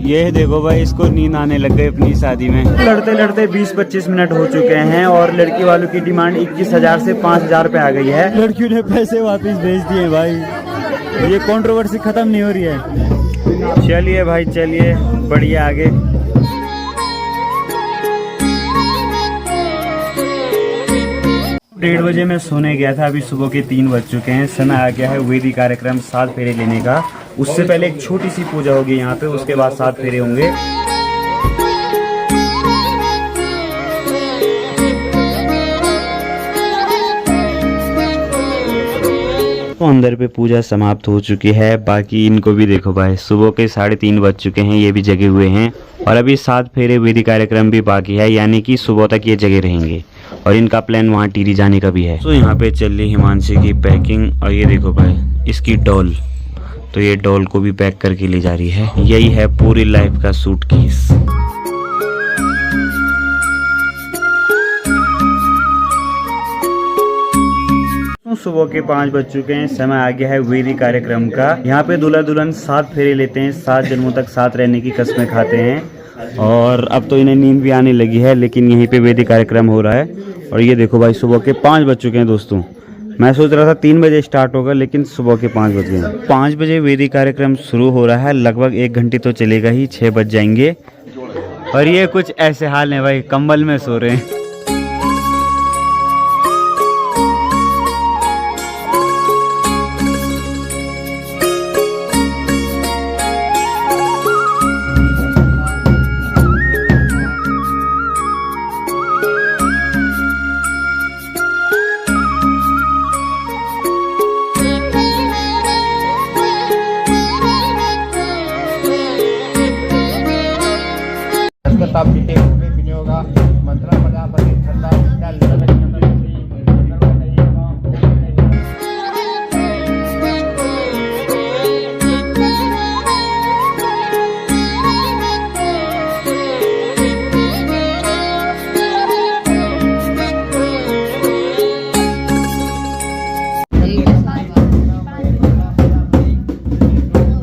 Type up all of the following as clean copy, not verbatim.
ये देखो भाई, इसको नींद आने लग गई अपनी शादी में। लड़ते लड़ते 20-25 मिनट हो चुके हैं और लड़की वालों की डिमांड 21,000 से 5,000 पे आ गई है। लड़कियों ने पैसे वापस भेज दिए भाई। ये कंट्रोवर्सी खत्म नहीं हो रही है। चलिए भाई चलिए, बढ़िए आगे। डेढ़ बजे मैं सोने गया था, अभी सुबह के 3 बज चुके हैं। समय आ गया है वेदी कार्यक्रम 7 फेरे लेने का। उससे पहले एक छोटी सी पूजा होगी यहाँ पे, उसके बाद 7 फेरे होंगे। तो अंदर पे पूजा समाप्त हो चुकी है। बाकी इनको भी देखो भाई, सुबह के 3:30 बज चुके हैं, ये भी जगे हुए हैं। और अभी 7 फेरे वेदी कार्यक्रम भी बाकी है, यानी कि सुबह तक ये जगे रहेंगे। और इनका प्लान वहाँ टिहरी जाने का भी है। तो यहाँ पे चल रही हिमांशी की पैकिंग। और ये देखो भाई, इसकी डॉल, तो ये डॉल को भी पैक करके ले जा रही है। यही है पूरी लाइफ का सूटकेस। सुबह के 5 बज चुके हैं, समय आ गया है वेदी कार्यक्रम का। यहाँ पे दूल्हा दुल्हन 7 फेरे लेते हैं, 7 जन्मों तक साथ रहने की कस्में खाते हैं। और अब तो इन्हें नींद भी आने लगी है, लेकिन यहीं पे वेदी कार्यक्रम हो रहा है। और ये देखो भाई, सुबह के 5 बज चुके हैं दोस्तों। मैं सोच रहा था 3 बजे स्टार्ट होगा, लेकिन सुबह के 5 बज गए। 5 बजे वेदी कार्यक्रम शुरू हो रहा है, लगभग 1 घंटे तो चलेगा ही, 6 बज जाएंगे। और ये कुछ ऐसे हाल है भाई, कंबल में सो रहे हैं।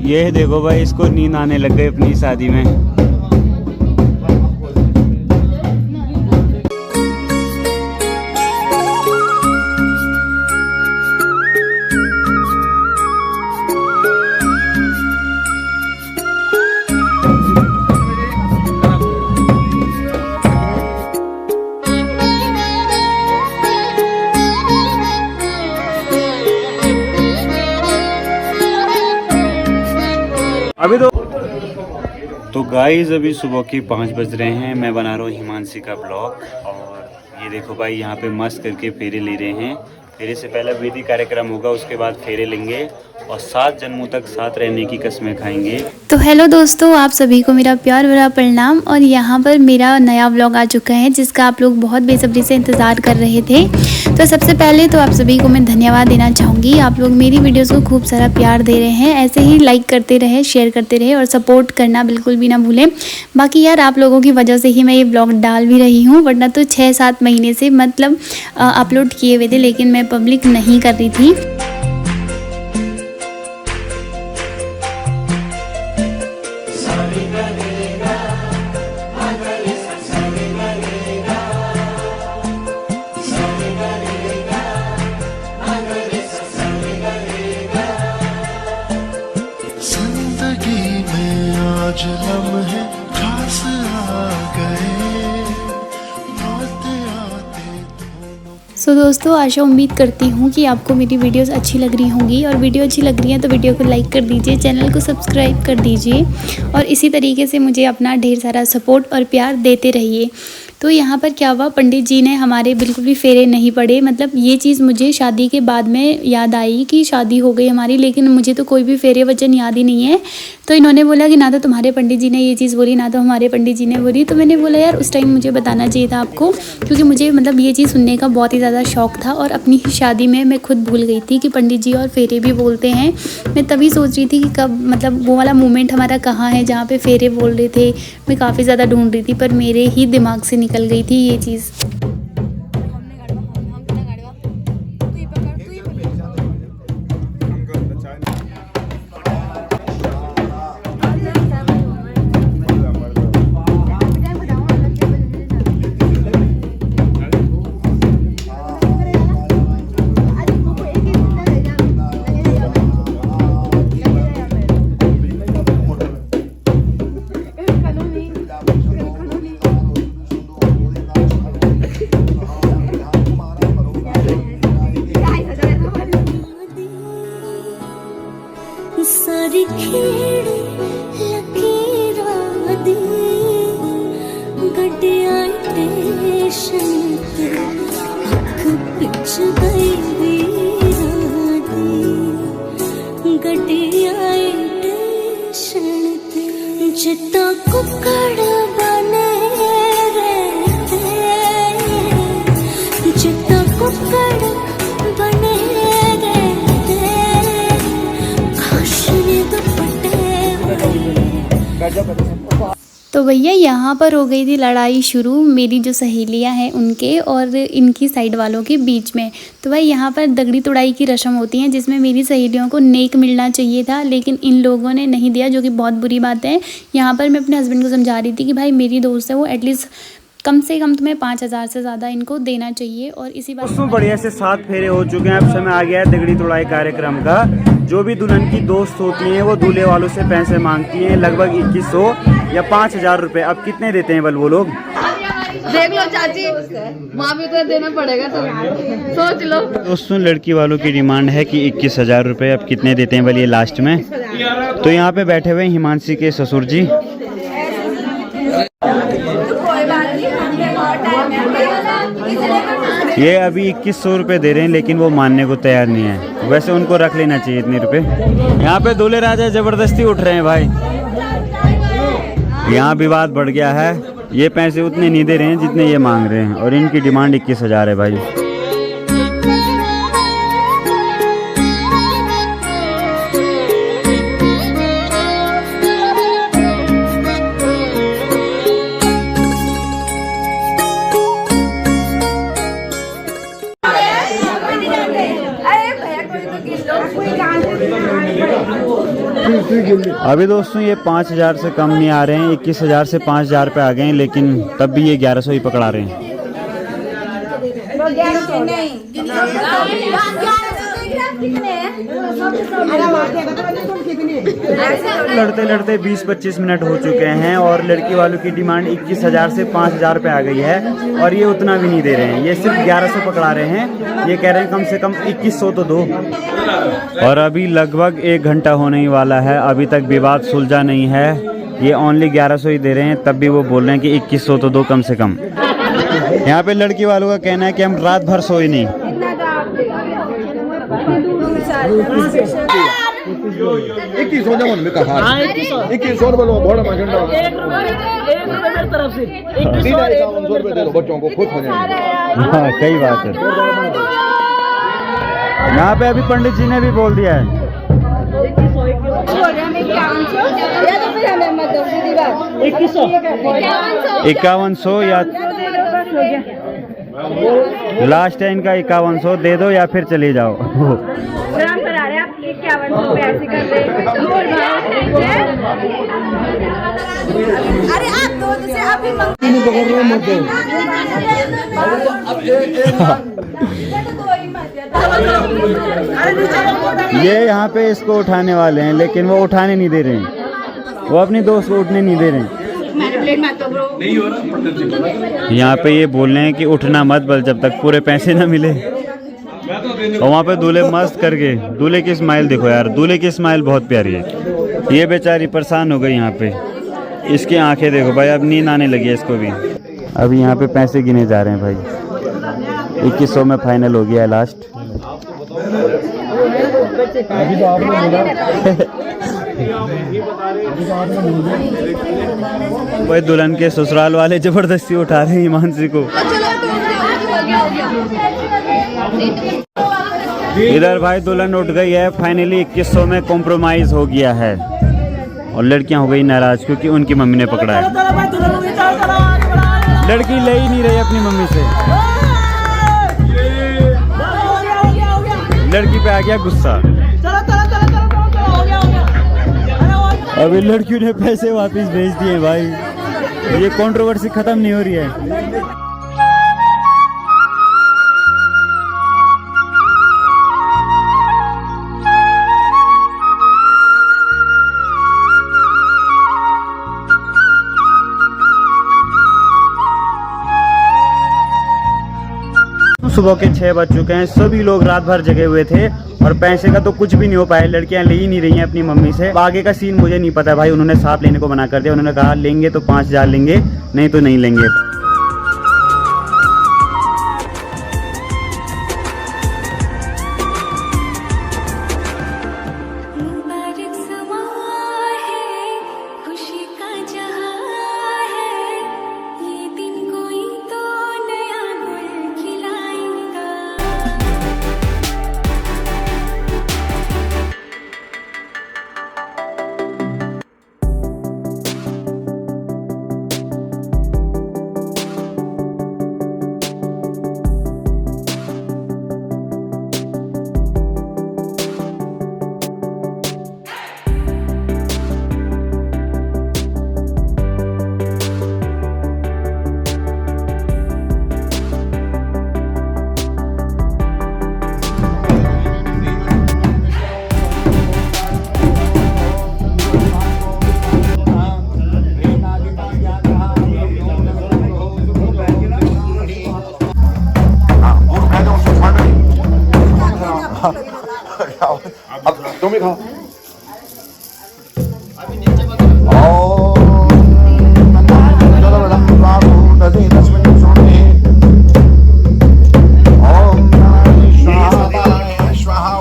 ये देखो भाई, इसको नींद आने लग गई अपनी शादी में। अभी तो गाइस, अभी सुबह के 5 बज रहे हैं। मैं बना रहा हूँ हिमांशी का ब्लॉग। और ये देखो भाई, यहाँ पे मस्त करके फेरे ले रहे हैं। फेरे से पहले वेदी कार्यक्रम होगा, उसके बाद फेरे लेंगे और 7 जन्मों तक साथ रहने की कस्में खाएंगे। तो हेलो दोस्तों, आप सभी को मेरा प्यार भरा प्रणाम। और यहाँ पर मेरा नया व्लॉग आ चुका है, जिसका आप लोग बहुत बेसब्री से इंतज़ार कर रहे थे। तो सबसे पहले तो आप सभी को मैं धन्यवाद देना चाहूँगी। आप लोग मेरी वीडियोस को खूब सारा प्यार दे रहे हैं, ऐसे ही लाइक करते रहे, शेयर करते रहे और सपोर्ट करना बिल्कुल भी ना भूलें। बाकी यार, आप लोगों की वजह से ही मैं ये व्लॉग डाल भी रही हूँ, वरना तो 6-7 महीने से मतलब अपलोड किए हुए थे, लेकिन मैं पब्लिक नहीं कर रही थी। आज लम्हे खास आ गए, सो दोस्तों, आशा उम्मीद करती हूँ कि आपको मेरी वीडियोस अच्छी लग रही होंगी। और वीडियो अच्छी लग रही है तो वीडियो को लाइक कर दीजिए, चैनल को सब्सक्राइब कर दीजिए और इसी तरीके से मुझे अपना ढेर सारा सपोर्ट और प्यार देते रहिए। तो यहाँ पर क्या हुआ, पंडित जी ने हमारे बिल्कुल भी फेरे नहीं पड़े। मतलब ये चीज़ मुझे शादी के बाद में याद आई कि शादी हो गई हमारी, लेकिन मुझे तो कोई भी फेरे वचन याद ही नहीं है। तो इन्होंने बोला कि ना तो तुम्हारे पंडित जी ने ये चीज़ बोली, ना तो हमारे पंडित जी ने बोली। तो मैंने बोला यार, उस टाइम मुझे बताना चाहिए था आपको, क्योंकि मुझे मतलब ये चीज़ सुनने का बहुत ही ज़्यादा शौक था। और अपनी शादी में मैं खुद भूल गई थी कि पंडित जी और फेरे भी बोलते हैं। मैं तभी सोच रही थी कि कब मतलब वो वाला मोमेंट हमारा कहाँ है जहाँ पे फेरे बोल रहे थे। मैं काफ़ी ज़्यादा ढूंढ रही थी, पर मेरे ही दिमाग से निकल गई थी ये चीज़। सारी खेड़ लकीरां दी गड्डियां स्टेशन ते अख पिछ गई वीरां दी गड्डियां स्टेशन ते जिता कुकड़ बने रहते जिता कुकड़ बने तो भैया यहाँ पर हो गई थी लड़ाई शुरू मेरी जो सहेलियाँ हैं उनके और इनकी साइड वालों के बीच में। तो भाई यहाँ पर दगड़ी तोड़ाई की रस्म होती है जिसमें मेरी सहेलियों को नेक मिलना चाहिए था, लेकिन इन लोगों ने नहीं दिया, जो कि बहुत बुरी बात है। यहाँ पर मैं अपने हस्बैंड को समझा रही थी कि भाई मेरी दोस्त है वो एटलीस्ट कम से कम तुम्हें 5,000 से ज़्यादा इनको देना चाहिए। और इसी बात दोस्तों बढ़िया से 7 फेरे हो चुके हैं। अब समय आ गया है दगड़ी तोड़ाई कार्यक्रम का। जो भी दुल्हन की दोस्त होती हैं वो दूल्हे वालों से पैसे मांगती हैं, लगभग 2100 या 5,000 रुपये। अब कितने देते हैं बल वो लोग? देख लो चाची, वहाँ भी तो देना पड़ेगा, तो सोच लो। दोस्तों लड़की वालों की डिमांड है कि 21,000 रुपये। अब कितने देते हैं बल ये लास्ट में? तो यहाँ पे बैठे हुए हिमांशी के ससुर जी। ये अभी 2100 रुपये दे रहे हैं, लेकिन वो मानने को तैयार नहीं है। वैसे उनको रख लेना चाहिए इतने रुपए। यहाँ पे दूल्हे राजा जबरदस्ती उठ रहे हैं भाई। यहाँ विवाद बढ़ गया है। ये पैसे उतने नहीं दे रहे हैं जितने ये मांग रहे हैं, और इनकी डिमांड 21,000 है भाई। अभी दोस्तों ये 5,000 से कम नहीं आ रहे हैं। 21,000 से 5,000 पे आ गए हैं, लेकिन तब भी ये 1100 ही पकड़ा रहे हैं। लड़ते लड़ते 20-25 मिनट हो चुके हैं और लड़की वालों की डिमांड 21,000 से 5,000 पे आ गई है, और ये उतना भी नहीं दे रहे हैं। ये सिर्फ 1100 पकड़ा रहे हैं। ये कह रहे हैं कम से कम 2100 तो दो। और अभी लगभग 1 घंटा होने ही वाला है, अभी तक विवाद सुलझा नहीं है। ये ओनली 1100 ही दे रहे हैं, तब भी वो बोल रहे हैं कि 2100 तो दो कम से कम। यहाँ पे लड़की वालों का कहना है कि हम रात भर सोए नहीं। 2100 जब उन्होंने कहा 2100 बोलो बड़ा मार्जिन डालो। 1 तरफ से 2100 रुपए दे दो, बच्चों को खुश हो जाएंगे। हाँ सही बात है। यहाँ पे अभी पंडित जी ने भी बोल दिया है 5100 या लास्ट है इनका 5100 दे दो या फिर चले जाओ। अरे आप दो से अभी ये यहाँ पे इसको उठाने वाले हैं, लेकिन वो उठाने नहीं दे रहे हैं। वो अपनी दोस्त को उठने नहीं दे रहे हैं। यहाँ पे ये बोल रहे हैं कि उठना मत बल जब तक पूरे पैसे ना मिले। और वहाँ पे दूल्हे मस्त करके, दूल्हे की स्माइल देखो यार, दूल्हे की स्माइल बहुत प्यारी है। ये बेचारी परेशान हो गई यहाँ पे। इसकी आंखें देखो भाई, अब नींद आने लगी है इसको भी। अभी यहाँ पे पैसे गिने जा रहे हैं भाई। 2100 में फाइनल हो गया है लास्ट। भाई दुल्हन के ससुराल वाले जबरदस्ती उठा रहे हैं हिमांशी को। इधर भाई दुल्हन उठ गई है। फाइनली 2100 में कॉम्प्रोमाइज हो गया है, और लड़कियां हो गई नाराज क्योंकि उनकी मम्मी ने पकड़ा है। लड़की ले ही नहीं रही अपनी मम्मी से। लड़की पे आ गया गुस्सा। अभी लड़कियों ने पैसे वापस भेज दिए भाई। ये कंट्रोवर्सी खत्म नहीं हो रही है। सुबह के 6 बज चुके हैं। सभी लोग रात भर जगे हुए थे और पैसे का तो कुछ भी नहीं हो पाया। लड़कियां ले ही नहीं रही हैं अपनी मम्मी से। आगे का सीन मुझे नहीं पता भाई। उन्होंने सांप लेने को मना कर दिया। उन्होंने कहा लेंगे तो 5000 लेंगे, नहीं तो नहीं लेंगे। मुबारक समा है, खुशी का जहां है, ये दिन कोई तो नया गुल खिलाएगा। अब तुम ही खाओ।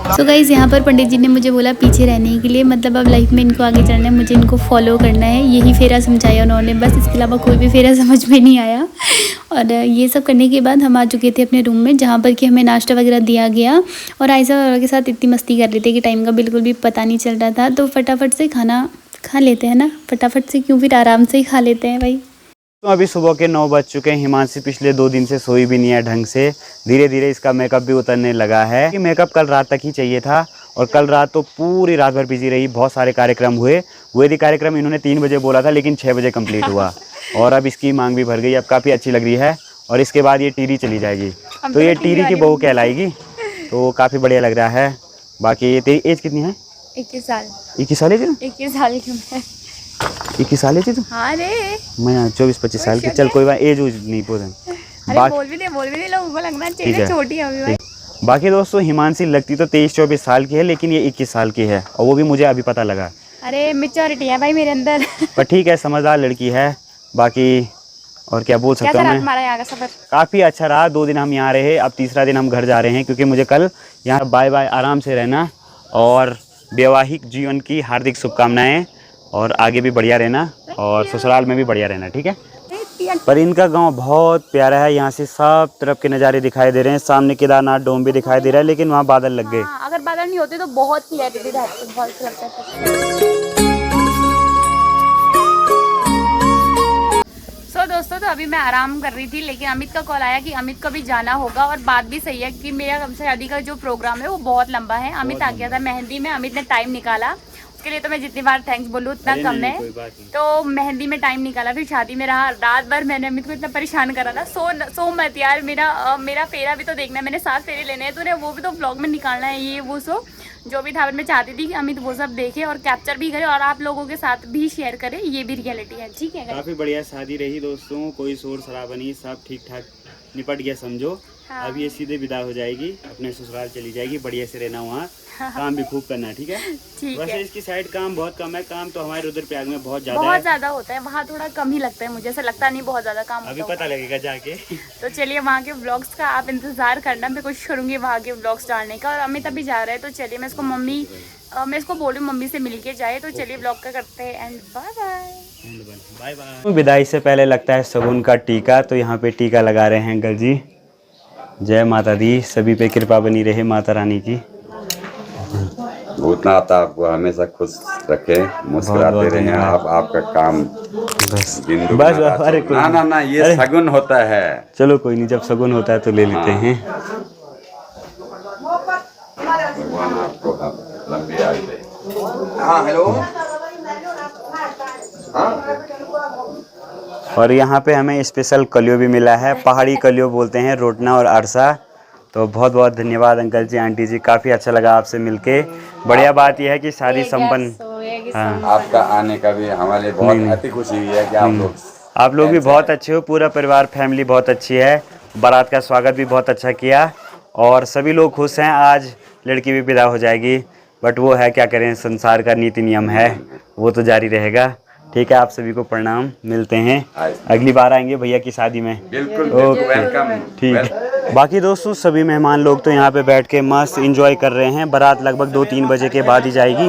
सो गाइज़ यहाँ पर पंडित जी ने मुझे बोला पीछे रहने के लिए, मतलब अब लाइफ में इनको आगे चलना है, मुझे इनको फॉलो करना है। यही फेरा समझाया उन्होंने बस, इसके अलावा कोई भी फेरा समझ में नहीं आया। और ये सब करने के बाद हम आ चुके थे अपने रूम में, जहाँ पर कि हमें नाश्ता वगैरह दिया गया। और आयशा के साथ इतनी मस्ती कर रहे थे कि टाइम का बिल्कुल भी पता नहीं चल रहा था। तो फटाफट से खाना खा लेते हैं ना, फटाफट से क्यों, फिर आराम से ही खा लेते हैं भाई। तो अभी सुबह के 9 बज चुके हैं। हिमांशी पिछले 2 दिन से सोई भी नहीं है ढंग से। धीरे धीरे इसका मेकअप भी उतरने लगा है। कि मेकअप कल रात तक ही चाहिए था और कल रात तो पूरी रात भर बिजी रही। बहुत सारे कार्यक्रम हुए। वैदिक कार्यक्रम इन्होंने 3 बजे बोला था लेकिन 6 बजे कंप्लीट हुआ। और अब इसकी मांग भी भर गई। अब काफ़ी अच्छी लग रही है। और इसके बाद ये टीरी चली जाएगी, तो ये टीरी की बहू कहलाएगी। तो काफ़ी बढ़िया लग रहा है। बाकी तेरी एज कितनी है? 21 साल। 21 साल है जी? 21 साल की मैं। 21 साल है जी? हाँ रे, मैं 24-25 साल की। चल कोई बात, एज नहीं पूछे। बोल भी दे लोगों को लगना चाहिए छोटी अभी भाई। बाकी दोस्तों हिमांशी लगती तो 23-24 साल की है, लेकिन ये 21 साल की है। और वो भी मुझे अभी पता लगा। अरे मैच्योरिटी है भाई मेरे अंदर। पर ठीक है, समझदार लड़की है। बाकी और क्या बोल सकता हूँ मैं। हमारा यहाँ का सफर काफ़ी अच्छा रहा। 2 दिन हम यहाँ रहे, अब तीसरा दिन हम घर जा रहे हैं क्योंकि मुझे कल यहाँ बाय बाय आराम से रहना और वैवाहिक जीवन की हार्दिक शुभकामनाएं। और आगे भी बढ़िया रहना और ससुराल में भी बढ़िया रहना, ठीक है। पर इनका गांव बहुत प्यारा है। यहाँ से सब तरफ के नज़ारे दिखाई दे रहे हैं। सामने केदारनाथ डोम भी दिखाई दे रहा है, लेकिन वहाँ बादल लग गए। अगर बादल नहीं होते तो बहुत क्लियरिटी रहती, बहुत अच्छा लगता है। दोस्तों तो अभी मैं आराम कर रही थी, लेकिन अमित का कॉल आया कि अमित को भी जाना होगा। और बात भी सही है कि मेरा शादी का जो प्रोग्राम है वो बहुत लंबा है। अमित आ गया था मेहंदी में, अमित ने टाइम निकाला। उसके लिए तो मैं जितनी बार थैंक्स बोलूँ उतना कम है। तो मेहंदी में टाइम निकाला, फिर शादी में रहा। रात भर मैंने अमित को इतना परेशान करा था। सो मत यार, मेरा फेरा भी तो देखना है। मैंने 7 फेरे लेने हैं, तूने वो भी तो ब्लॉग में निकालना है। ये वो सो जो भी था, मैं चाहती थी कि अमित वो सब देखे और कैप्चर भी करे और आप लोगों के साथ भी शेयर करे। ये भी रियलिटी है, ठीक है। काफ़ी बढ़िया शादी रही दोस्तों, कोई शोर शराबा नहीं, सब ठीक ठाक निपट गया समझो। हाँ। अब ये सीधे विदा हो जाएगी, अपने ससुराल चली जाएगी। बढ़िया से रहना वहाँ, काम भी खूब करना, ठीक है। वैसे इसकी साइड काम बहुत कम है। काम तो हमारे रुद्रप्रयाग में बहुत ज्यादा होता है। वहाँ थोड़ा कम ही लगता है, मुझे ऐसा लगता नहीं बहुत ज्यादा काम अभी पता लगेगा जाके। तो चलिए वहाँ के व्लॉग्स का आप इंतजार करना। मैं कोशिश करूंगी वहाँ के व्लॉग्स डालने का। और अमित अभी जा रहा है, तो चलिए मैं इसको बोलूँ मम्मी से मिल के जाए। तो चलिए व्लॉग का करते हैं एंड बाय बाय। विदाई से पहले लगता है शगुन का टीका, तो यहाँ पे टीका लगा रहे हैं अंकल जी। जय माता दी, सभी पे कृपा बनी रहे माता रानी की। भूतनाथ आपको हमेशा खुश रखे, मुस्कुराते रहें। आपका काम बस अरे ना ये शगुन होता है। चलो कोई नहीं, जब शगुन होता है तो ले लेते हैं। भगवान आपको लंबी आयु दे। हाँ हेलो। और यहाँ पे हमें स्पेशल कलियो भी मिला है। पहाड़ी कलियो बोलते हैं, रोटना और अरसा। तो बहुत बहुत धन्यवाद अंकल जी, आंटी जी, काफ़ी अच्छा लगा आपसे मिलके। बढ़िया बात यह है कि शादी संपन्न। हाँ, आपका आने का भी हमारे बहुत अति खुशी हुई है कि आप लोग भी बहुत अच्छे हो। पूरा परिवार फैमिली बहुत अच्छी है। बारात का स्वागत भी बहुत अच्छा किया और सभी लोग खुश हैं। आज लड़की भी विदा हो जाएगी, बट वो है क्या करें, संसार का नीति नियम है, वो तो जारी रहेगा। ठीक है, आप सभी को प्रणाम, मिलते हैं अगली बार आएंगे भैया की शादी में। बिल्कुल ओके, वेलकम। ठीक। बाकी दोस्तों सभी मेहमान लोग तो यहाँ पे बैठ के मस्त एंजॉय कर रहे हैं। बारात लगभग 2-3 बजे के बाद ही जाएगी।